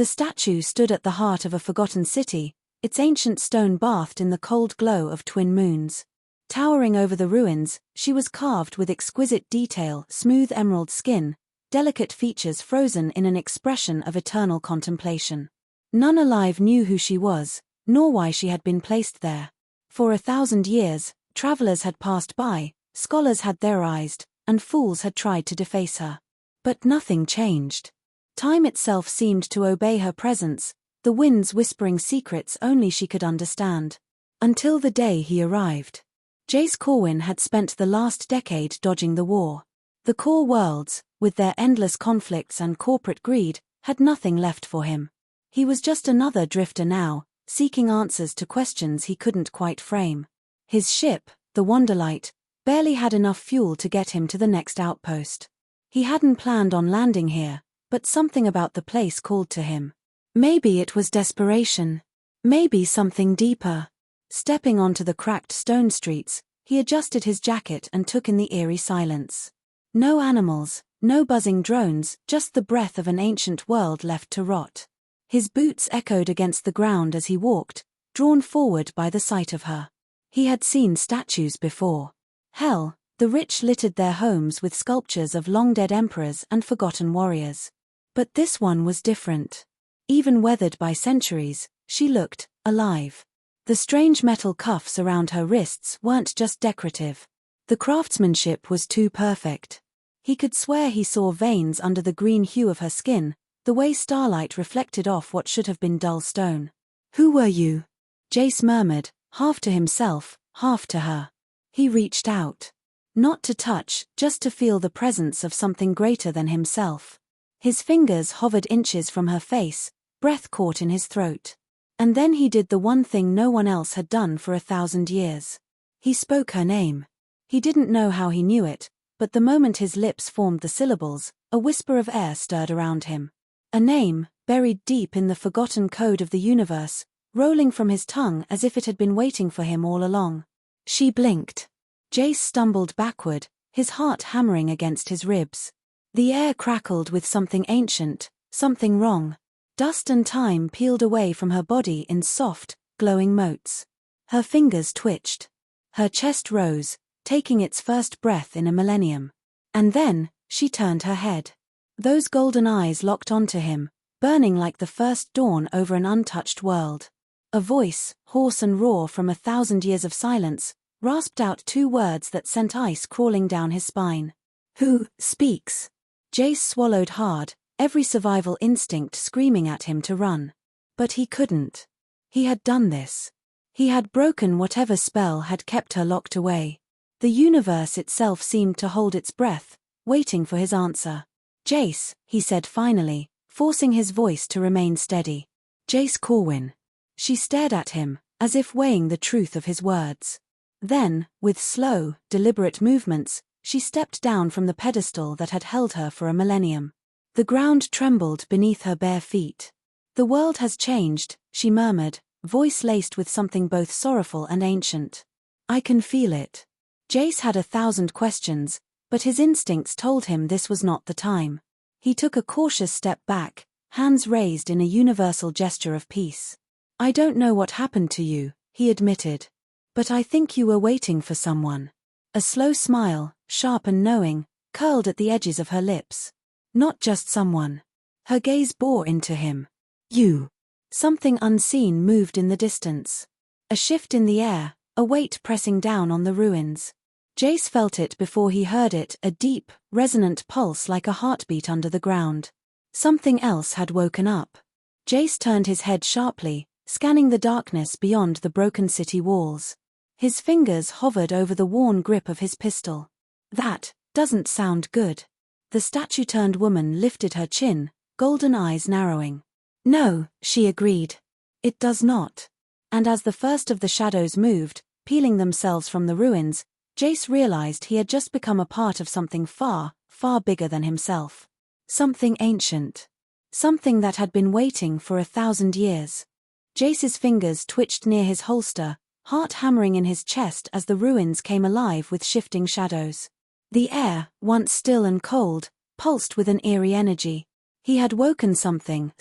The statue stood at the heart of a forgotten city, its ancient stone bathed in the cold glow of twin moons. Towering over the ruins, she was carved with exquisite detail, smooth emerald skin, delicate features frozen in an expression of eternal contemplation. None alive knew who she was, nor why she had been placed there. For 1,000 years, travelers had passed by, scholars had theorized, and fools had tried to deface her. But nothing changed. Time itself seemed to obey her presence, the winds whispering secrets only she could understand. Until the day he arrived. Jace Corwin had spent the last decade dodging the war. The core worlds, with their endless conflicts and corporate greed, had nothing left for him. He was just another drifter now, seeking answers to questions he couldn't quite frame. His ship, the Wanderlight, barely had enough fuel to get him to the next outpost. He hadn't planned on landing here, but something about the place called to him. Maybe it was desperation. Maybe something deeper. Stepping onto the cracked stone streets, he adjusted his jacket and took in the eerie silence. No animals, no buzzing drones, just the breath of an ancient world left to rot. His boots echoed against the ground as he walked, drawn forward by the sight of her. He had seen statues before. Hell, the rich littered their homes with sculptures of long-dead emperors and forgotten warriors. But this one was different. Even weathered by centuries, she looked alive. The strange metal cuffs around her wrists weren't just decorative. The craftsmanship was too perfect. He could swear he saw veins under the green hue of her skin, the way starlight reflected off what should have been dull stone. "Who were you?" Jace murmured, half to himself, half to her. He reached out. Not to touch, just to feel the presence of something greater than himself. His fingers hovered inches from her face, breath caught in his throat. And then he did the one thing no one else had done for 1,000 years. He spoke her name. He didn't know how he knew it, but the moment his lips formed the syllables, a whisper of air stirred around him. A name, buried deep in the forgotten code of the universe, rolling from his tongue as if it had been waiting for him all along. She blinked. Jace stumbled backward, his heart hammering against his ribs. The air crackled with something ancient, something wrong. Dust and time peeled away from her body in soft, glowing motes. Her fingers twitched. Her chest rose, taking its first breath in a millennium. And then, she turned her head. Those golden eyes locked onto him, burning like the first dawn over an untouched world. A voice, hoarse and raw from 1,000 years of silence, rasped out 2 words that sent ice crawling down his spine. "Who speaks?" Jace swallowed hard, every survival instinct screaming at him to run. But he couldn't. He had done this. He had broken whatever spell had kept her locked away. The universe itself seemed to hold its breath, waiting for his answer. "Jace," he said finally, forcing his voice to remain steady. "Jace Corwin." She stared at him, as if weighing the truth of his words. Then, with slow, deliberate movements, she stepped down from the pedestal that had held her for a millennium. The ground trembled beneath her bare feet. "The world has changed," she murmured, voice laced with something both sorrowful and ancient. "I can feel it." Jace had 1,000 questions, but his instincts told him this was not the time. He took a cautious step back, hands raised in a universal gesture of peace. "I don't know what happened to you," he admitted. "But I think you were waiting for someone." A slow smile, sharp and knowing, curled at the edges of her lips. "Not just someone." Her gaze bore into him. "You." Something unseen moved in the distance. A shift in the air, a weight pressing down on the ruins. Jace felt it before he heard it, a deep, resonant pulse like a heartbeat under the ground. Something else had woken up. Jace turned his head sharply, scanning the darkness beyond the broken city walls. His fingers hovered over the worn grip of his pistol. "That doesn't sound good." The statue-turned woman lifted her chin, golden eyes narrowing. "No," she agreed. "It does not." And as the first of the shadows moved, peeling themselves from the ruins, Jace realized he had just become a part of something far, far bigger than himself. Something ancient. Something that had been waiting for 1,000 years. Jace's fingers twitched near his holster, heart hammering in his chest as the ruins came alive with shifting shadows. The air, once still and cold, pulsed with an eerie energy. He had woken something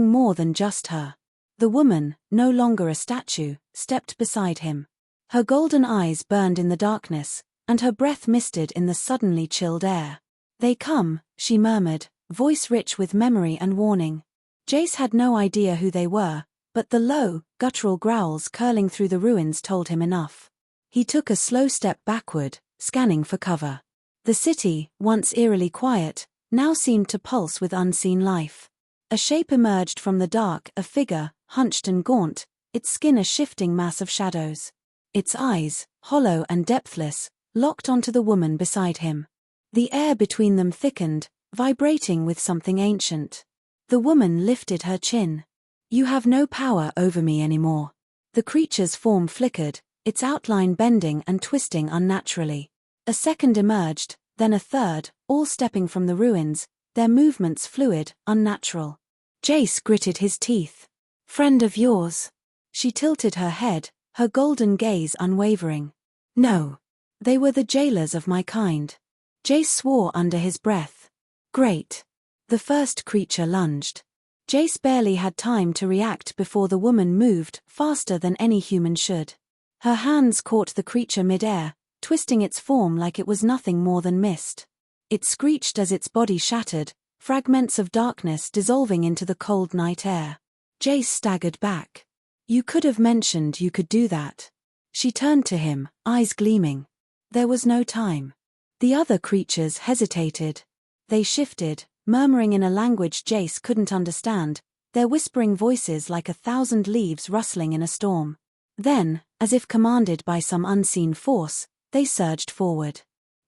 more than just her. The woman, no longer a statue, stepped beside him. Her golden eyes burned in the darkness, and her breath misted in the suddenly chilled air. "They come," she murmured, voice rich with memory and warning. Jace had no idea who they were, but the low, guttural growls curling through the ruins told him enough. He took a slow step backward, scanning for cover. The city, once eerily quiet, now seemed to pulse with unseen life. A shape emerged from the dark, a figure, hunched and gaunt, its skin a shifting mass of shadows. Its eyes, hollow and depthless, locked onto the woman beside him. The air between them thickened, vibrating with something ancient. The woman lifted her chin. "You have no power over me anymore." The creature's form flickered, its outline bending and twisting unnaturally. A second emerged, then a third, all stepping from the ruins, their movements fluid, unnatural. Jace gritted his teeth. "Friend of yours?" She tilted her head, her golden gaze unwavering. "No. They were the jailers of my kind." Jace swore under his breath. "Great." The first creature lunged. Jace barely had time to react before the woman moved, faster than any human should. Her hands caught the creature mid-air, twisting its form like it was nothing more than mist. It screeched as its body shattered, fragments of darkness dissolving into the cold night air. Jace staggered back. "You could have mentioned you could do that." She turned to him, eyes gleaming. There was no time. The other creatures hesitated. They shifted, murmuring in a language Jace couldn't understand, their whispering voices like 1,000 leaves rustling in a storm. Then, as if commanded by some unseen force, they surged forward.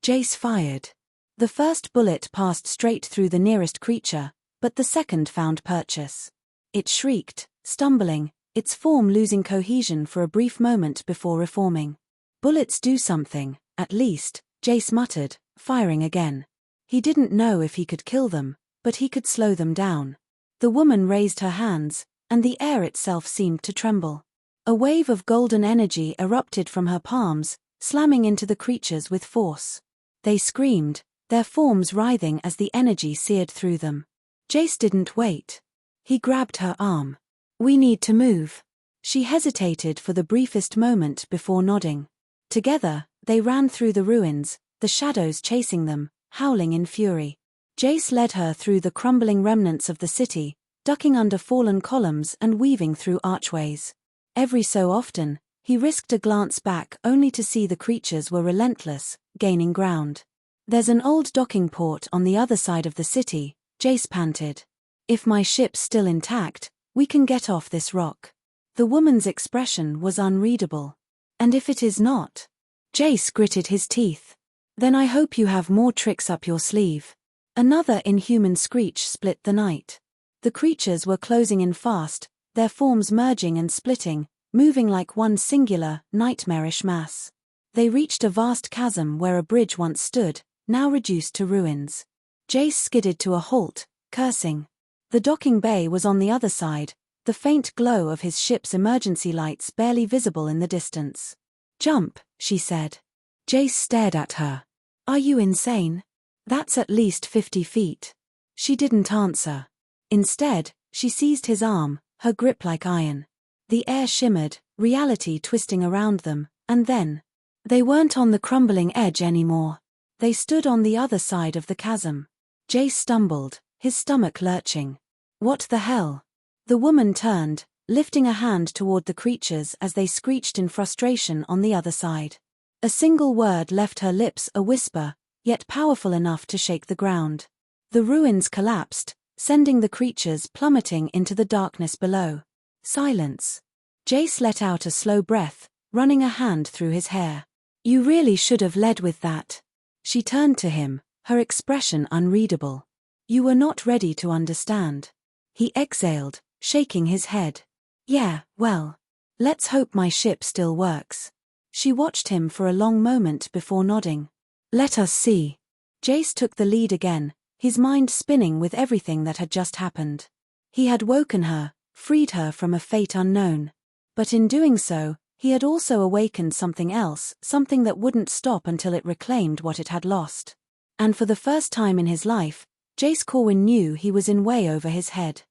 Jace fired. The first bullet passed straight through the nearest creature, but the second found purchase. It shrieked, stumbling, its form losing cohesion for a brief moment before reforming. "Bullets do something, at least," Jace muttered, firing again. He didn't know if he could kill them, but he could slow them down. The woman raised her hands, and the air itself seemed to tremble. A wave of golden energy erupted from her palms, slamming into the creatures with force. They screamed, their forms writhing as the energy seared through them. Jace didn't wait. He grabbed her arm. "We need to move." She hesitated for the briefest moment before nodding. Together, they ran through the ruins, the shadows chasing them, howling in fury. Jace led her through the crumbling remnants of the city, ducking under fallen columns and weaving through archways. Every so often, he risked a glance back only to see the creatures were relentless, gaining ground. "There's an old docking port on the other side of the city," Jace panted. "If my ship's still intact, we can get off this rock." The woman's expression was unreadable. "And if it is not?" Jace gritted his teeth. "Then I hope you have more tricks up your sleeve." Another inhuman screech split the night. The creatures were closing in fast, their forms merging and splitting, moving like one singular, nightmarish mass. They reached a vast chasm where a bridge once stood, now reduced to ruins. Jace skidded to a halt, cursing. The docking bay was on the other side, the faint glow of his ship's emergency lights barely visible in the distance. "Jump," she said. Jace stared at her. "Are you insane? That's at least 50 feet. She didn't answer. Instead, she seized his arm, her grip like iron. The air shimmered, reality twisting around them, and then, they weren't on the crumbling edge anymore. They stood on the other side of the chasm. Jace stumbled, his stomach lurching. "What the hell?" The woman turned, lifting a hand toward the creatures as they screeched in frustration on the other side. A single word left her lips a whisper, yet powerful enough to shake the ground. The ruins collapsed, sending the creatures plummeting into the darkness below. Silence. Jace let out a slow breath, running a hand through his hair. "You really should have led with that." She turned to him, her expression unreadable. "You were not ready to understand." He exhaled, shaking his head. "Yeah, well. Let's hope my ship still works." She watched him for a long moment before nodding. "Let us see." Jace took the lead again, his mind spinning with everything that had just happened. He had woken her, freed her from a fate unknown. But in doing so, he had also awakened something else, something that wouldn't stop until it reclaimed what it had lost. And for the first time in his life, Jace Corwin knew he was in way over his head.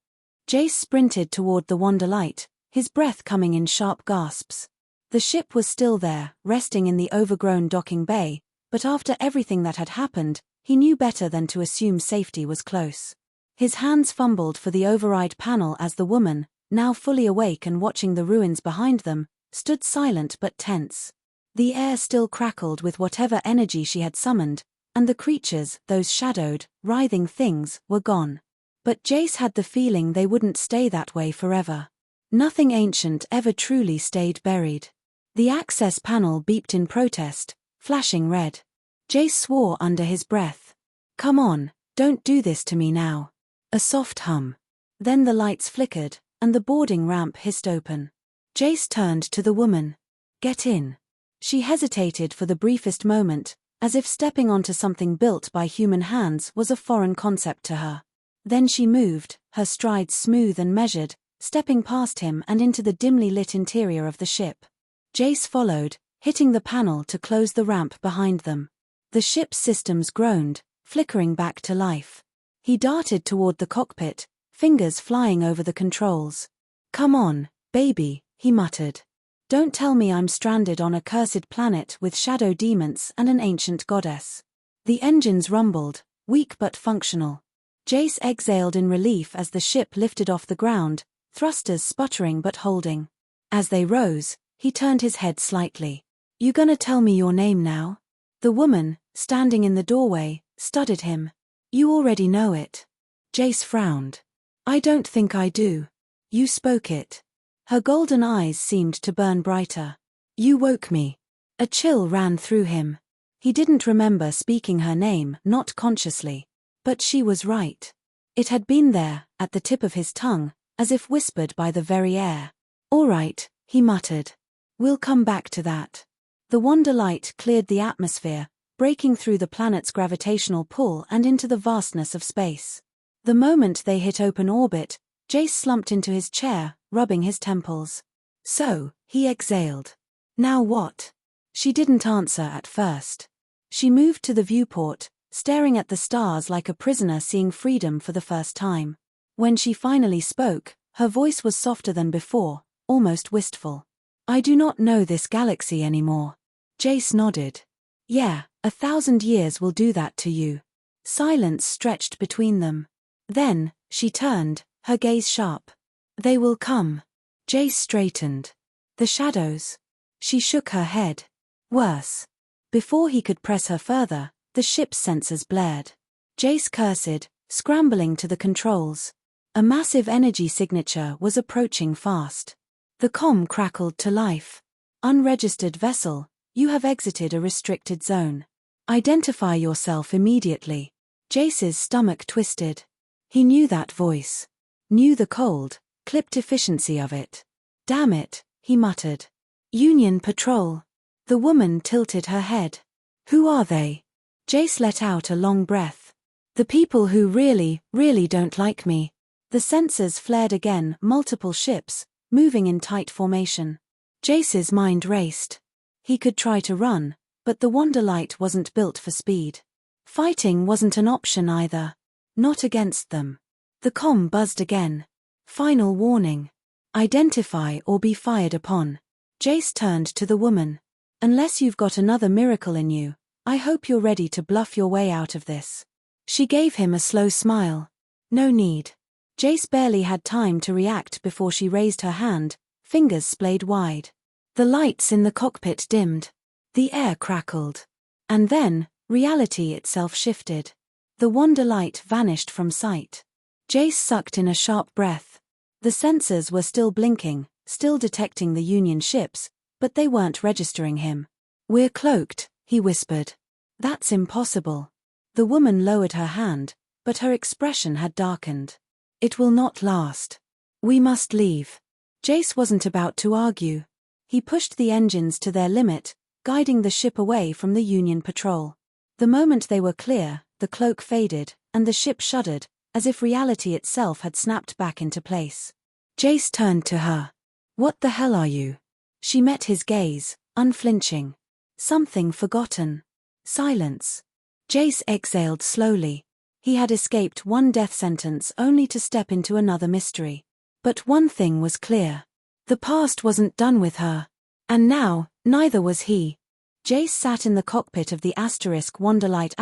Jace sprinted toward the Wanderlight, his breath coming in sharp gasps. The ship was still there, resting in the overgrown docking bay, but after everything that had happened, he knew better than to assume safety was close. His hands fumbled for the override panel as the woman, now fully awake and watching the ruins behind them, stood silent but tense. The air still crackled with whatever energy she had summoned, and the creatures, those shadowed, writhing things, were gone. But Jace had the feeling they wouldn't stay that way forever. Nothing ancient ever truly stayed buried. The access panel beeped in protest, flashing red. Jace swore under his breath. "Come on, don't do this to me now." A soft hum. Then the lights flickered, and the boarding ramp hissed open. Jace turned to the woman. "Get in." She hesitated for the briefest moment, as if stepping onto something built by human hands was a foreign concept to her. Then she moved, her strides smooth and measured, stepping past him and into the dimly lit interior of the ship. Jace followed, hitting the panel to close the ramp behind them. The ship's systems groaned, flickering back to life. He darted toward the cockpit, fingers flying over the controls. "Come on, baby," he muttered. "Don't tell me I'm stranded on a cursed planet with shadow demons and an ancient goddess." The engines rumbled, weak but functional. Jace exhaled in relief as the ship lifted off the ground, thrusters sputtering but holding. As they rose, he turned his head slightly. "You gonna tell me your name now?" The woman, standing in the doorway, studied him. "You already know it." Jace frowned. "I don't think I do. You spoke it." Her golden eyes seemed to burn brighter. "You woke me." A chill ran through him. He didn't remember speaking her name, not consciously. But she was right. It had been there, at the tip of his tongue, as if whispered by the very air. "All right," he muttered. "We'll come back to that." The Wanderlight cleared the atmosphere, breaking through the planet's gravitational pull and into the vastness of space. The moment they hit open orbit, Jace slumped into his chair, rubbing his temples. "So," he exhaled. "Now what?" She didn't answer at first. She moved to the viewport, staring at the stars like a prisoner seeing freedom for the first time. When she finally spoke, her voice was softer than before, almost wistful. "I do not know this galaxy anymore." Jace nodded. "Yeah, 1,000 years will do that to you." Silence stretched between them. Then, she turned, her gaze sharp. "They will come." Jace straightened. "The shadows?" She shook her head. "Worse." Before he could press her further, the ship's sensors blared. Jace cursed, scrambling to the controls. A massive energy signature was approaching fast. The comm crackled to life. "Unregistered vessel, you have exited a restricted zone. Identify yourself immediately." Jace's stomach twisted. He knew that voice. Knew the cold, clipped efficiency of it. "Damn it," he muttered. "Union Patrol." The woman tilted her head. "Who are they?" Jace let out a long breath. "The people who really, really don't like me." The sensors flared again, multiple ships, moving in tight formation. Jace's mind raced. He could try to run, but the Wanderlight wasn't built for speed. Fighting wasn't an option either. Not against them. The comm buzzed again. "Final warning. Identify or be fired upon." Jace turned to the woman. "Unless you've got another miracle in you, I hope you're ready to bluff your way out of this." She gave him a slow smile. "No need." Jace barely had time to react before she raised her hand, fingers splayed wide. The lights in the cockpit dimmed. The air crackled. And then, reality itself shifted. The Wanderlight vanished from sight. Jace sucked in a sharp breath. The sensors were still blinking, still detecting the Union ships, but they weren't registering him. "We're cloaked," he whispered. "That's impossible." The woman lowered her hand, but her expression had darkened. "It will not last. We must leave." Jace wasn't about to argue. He pushed the engines to their limit, guiding the ship away from the Union patrol. The moment they were clear, the cloak faded, and the ship shuddered, as if reality itself had snapped back into place. Jace turned to her. "What the hell are you?" She met his gaze, unflinching. "Something forgotten." Silence. Jace exhaled slowly. He had escaped one death sentence only to step into another mystery. But one thing was clear. The past wasn't done with her. And now, neither was he. Jace sat in the cockpit of the Wonderlight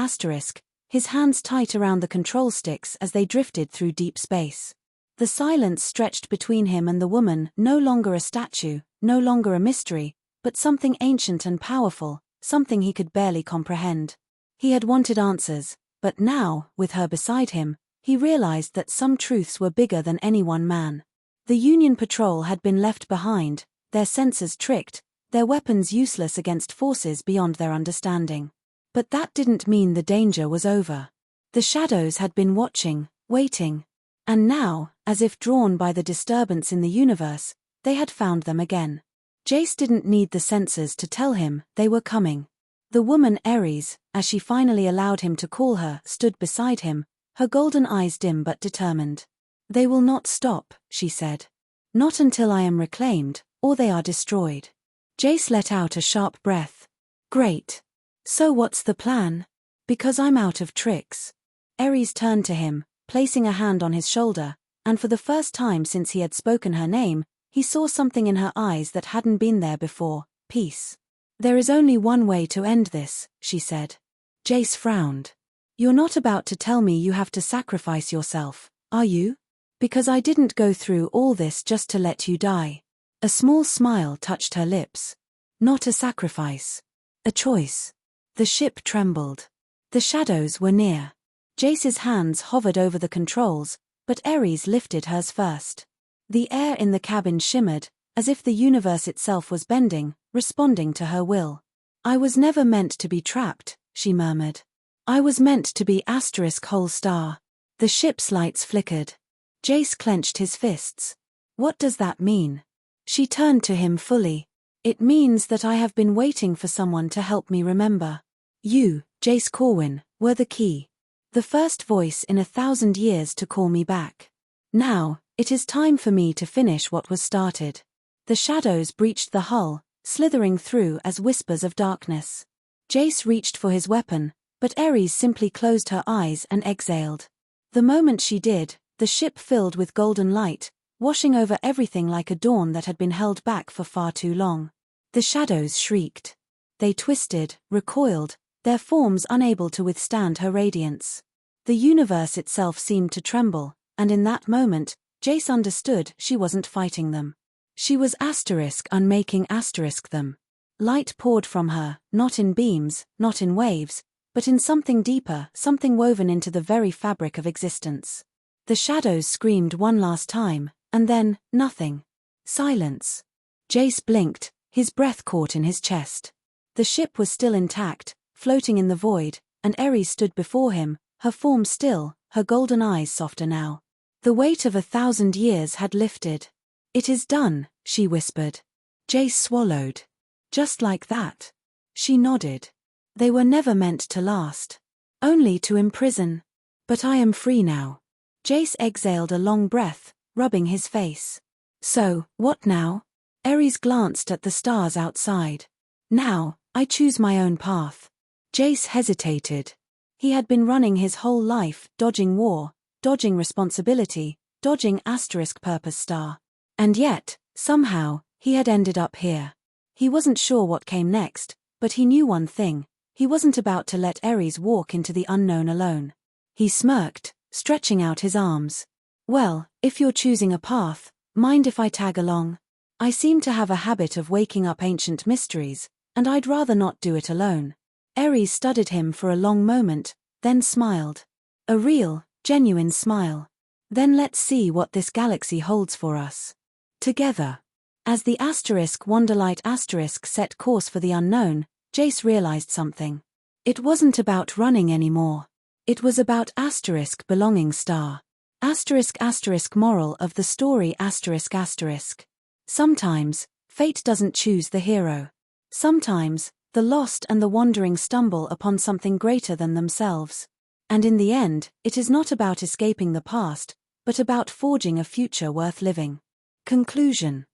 *, his hands tight around the control sticks as they drifted through deep space. The silence stretched between him and the woman, no longer a statue, no longer a mystery, but something ancient and powerful, something he could barely comprehend. He had wanted answers, but now, with her beside him, he realized that some truths were bigger than any one man. The Union patrol had been left behind, their sensors tricked, their weapons useless against forces beyond their understanding. But that didn't mean the danger was over. The shadows had been watching, waiting. And now, as if drawn by the disturbance in the universe, they had found them again. Jace didn't need the sensors to tell him they were coming. The woman Aeris, as she finally allowed him to call her, stood beside him, her golden eyes dim but determined. "They will not stop," she said. "Not until I am reclaimed, or they are destroyed." Jace let out a sharp breath. "Great. So what's the plan?" "Because I'm out of tricks." Aeris turned to him, placing a hand on his shoulder, and for the first time since he had spoken her name, he saw something in her eyes that hadn't been there before: peace. "There is only one way to end this," she said. Jace frowned. "You're not about to tell me you have to sacrifice yourself, are you? Because I didn't go through all this just to let you die." A small smile touched her lips. "Not a sacrifice. A choice." The ship trembled. The shadows were near. Jace's hands hovered over the controls, but Aeris lifted hers first. The air in the cabin shimmered, as if the universe itself was bending, responding to her will. "I was never meant to be trapped," she murmured. "I was meant to be whole star." The ship's lights flickered. Jace clenched his fists. "What does that mean?" She turned to him fully. "It means that I have been waiting for someone to help me remember. You, Jace Corwin, were the key. The first voice in 1,000 years to call me back. Now, it is time for me to finish what was started." The shadows breached the hull, slithering through as whispers of darkness. Jace reached for his weapon, but Aeris simply closed her eyes and exhaled. The moment she did, the ship filled with golden light, washing over everything like a dawn that had been held back for far too long. The shadows shrieked. They twisted, recoiled, their forms unable to withstand her radiance. The universe itself seemed to tremble, and in that moment, Jace understood she wasn't fighting them. She was unmaking them. Light poured from her, not in beams, not in waves, but in something deeper, something woven into the very fabric of existence. The shadows screamed one last time, and then, nothing. Silence. Jace blinked, his breath caught in his chest. The ship was still intact, floating in the void, and Aeris stood before him, her form still, her golden eyes softer now. The weight of 1,000 years had lifted. "It is done," she whispered. Jace swallowed. "Just like that?" She nodded. "They were never meant to last. Only to imprison. But I am free now." Jace exhaled a long breath, rubbing his face. "So, what now?" Aeris glanced at the stars outside. "Now, I choose my own path." Jace hesitated. He had been running his whole life, dodging war, dodging responsibility, dodging purpose star. And yet, somehow, he had ended up here. He wasn't sure what came next, but he knew one thing: he wasn't about to let Aeris walk into the unknown alone. He smirked, stretching out his arms. "Well, if you're choosing a path, mind if I tag along? I seem to have a habit of waking up ancient mysteries, and I'd rather not do it alone." Aeris studied him for a long moment, then smiled. A real, genuine smile. "Then let's see what this galaxy holds for us. Together." As the Wonderlight set course for the unknown, Jace realized something. It wasn't about running anymore. It was about belonging star. Moral of the story **. Sometimes, fate doesn't choose the hero. Sometimes, the lost and the wandering stumble upon something greater than themselves. And in the end, it is not about escaping the past, but about forging a future worth living. Conclusion.